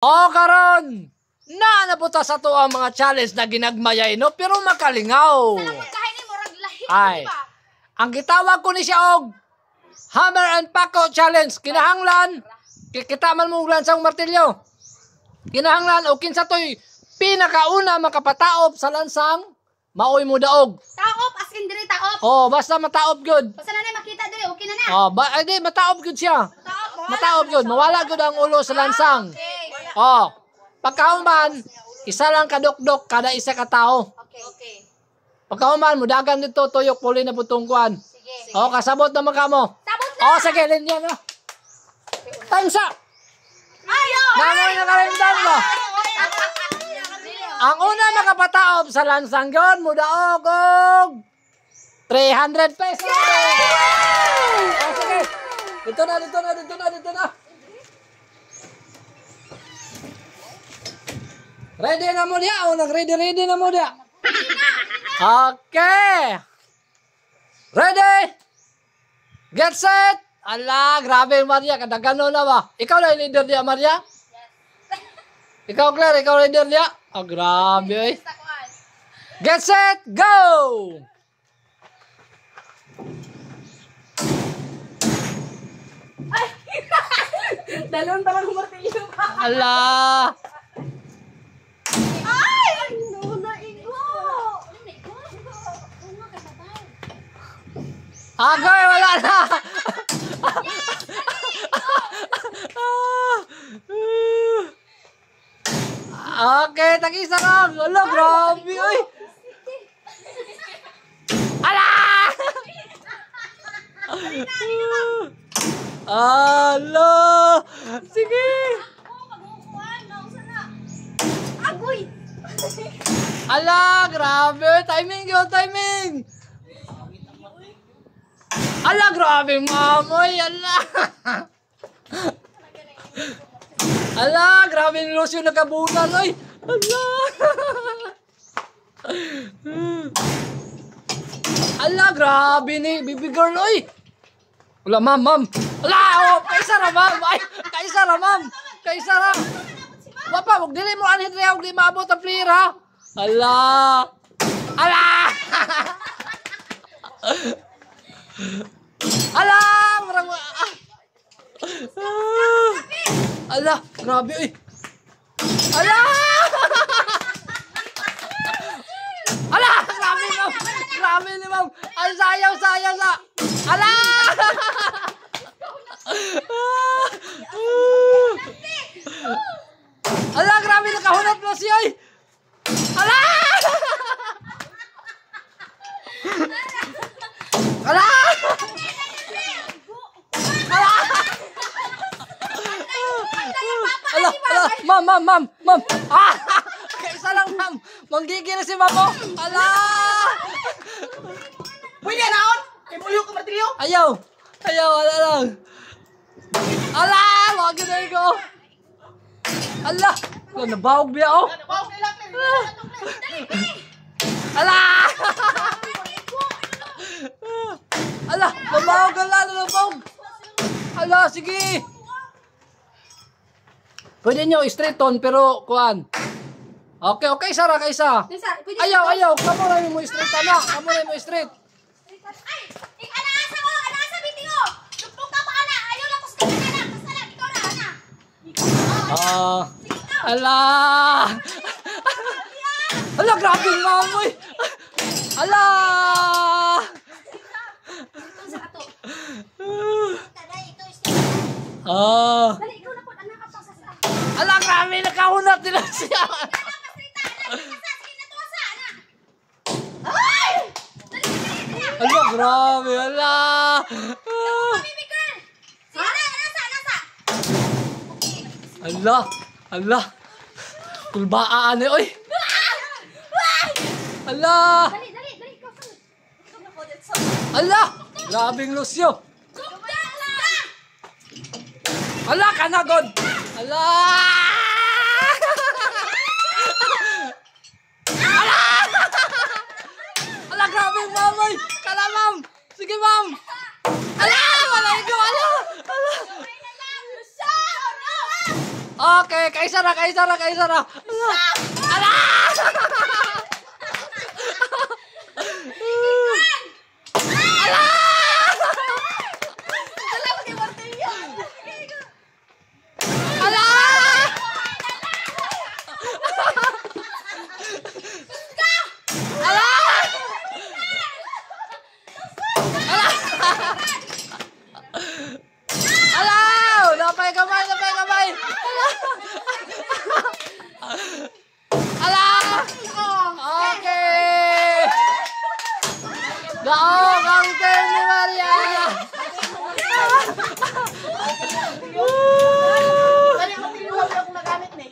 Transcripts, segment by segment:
O karon na naputa sa to ang mga challenge na ginagmayay no pero makalingaw. Ay. Ang gitawag ko ni siya og Hammer and Pako Challenge. Kinahanglan kita man mo lansang martilyo. Kinahanglan o kinsa toy pinakauna makapataop sa lansang maoy mo daog. Taop as in diri taop. Oh, basta mataop gyud. Basta na makita diri okay na na. Oh, di mataop gyud siya. Mataop gyud, mawala gyud ang ulo sa lansang. Okay. Oh, pagkahuman, isa lang kadukdok kada isa ka tao. Okay. Pagkahuman, mudagan dito tuyok puli na butungkuan. Sige. Oh, kasabot na magkamo. Sabot na. Oh, sige, linya na. Time's up. Ayo. Nangoy na kalimtan mo. Ang una makapataob sa lansang yun, mudaog og 300 pesos. Oh, sige. Dito na. Ready na mo dia? O, nag-ready na mo dia? Okay. Ready? Get set. Ala, grabe Maria. Kadagano na ba? Ikaw na yung leader dia, Maria? Yes. Ikaw, Claire, ikaw leader dia? Oh, grabe. Get set, go! Ay. Dalon pa lang martilyo. Ala. Ay! No na igo. Agoy, wala na. Okay, tag-isa lang. Ala, grabe. Uy. Ala! Ala! Sige. Agoy. Ala, grabe. Timing yun, timing. Ala, grabe, mamoy. Ala. Ala, grabe ni Lucio nakabunan. Ay, ala. Ala, grabe ni baby girl. Ay. Wala, ma'am. Ala, oh, kaisa ra, ma'am. Ay, kaisa ra, ma'am. Kaisa ra. Wapa, wag dili mo anhit ra, wag di maabot ang player, ha. Ala. Ala. Ala, marang ala, grabe eh. Ala! Ala, grabe ma'am. Grabe ni ma'am. Ay, sayaw sa. Ala! Ala, grabe nakahunat mo siya eh. Ala! Ala! Ma'am. Ah! Kaisa lang, ma'am. Manggigil na si ma'am, oh. Ala! Pwede naon? Ibuyo ka martilyo? Ayaw, wala lang. Ala! Wag na ko. Ala! Ko nabawog biya, oh. Ala! Ala! Nabawog ka lalo, nabawog. Ala, sige. Pwede nyo straight on pero kuan. Okay, Sara, kaisa. Ayaw. Kamo na mo straight ana. Kamo na mo straight. Ay, asa bitingo. Lupok ka pa ana. Ayaw lang kus kana. Kasala ikaw na ana. Ala. Ala, grabe mamoy. Ala. Dali ikaw na po ana ka pa sa sa. Ala, grabe nakahunat nila siya. Ala, grabe, ala. Ala. Kulbaan eh, oy. Ala. Ala, grabing Lucio. Ala, kanagod. Ala. Ala, grabe, mamoy. Kala, ma'am. Sige, ma'am. Ala, wala ikaw. Ala. Okay, kaisa ra. Ala! Ala! Salamat kay Martilyo. Ala! Ala! Ala! Napay kamay. Ala! Okay! Daog ang turn ni Maria! Kaya Martilyo wala akong nagamit na.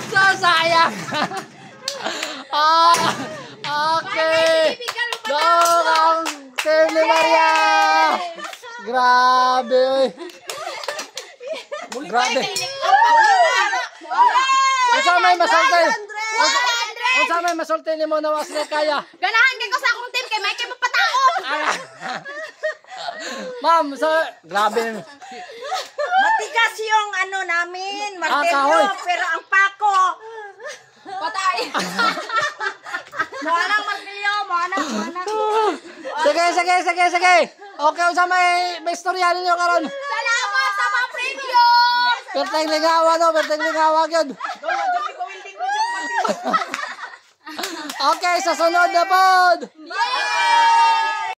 Sasayang! Okay! Daog ang turn ni Maria! Grabe! Grabe! Unsa may masulti nimo na was na kaya? Ganahan kay ko sa akong team kay may kay mapatao. Ma'am, grabe. Matigas yung ano namin, kahoy. martilyo, pero ang pako. Patay. Moanang martilyo, moanang. Sige. Okay, unsa may istorya ninyo karon? Salamat sa mga preview. Perteng lingawa gyud. Okay, sa sunod na pod.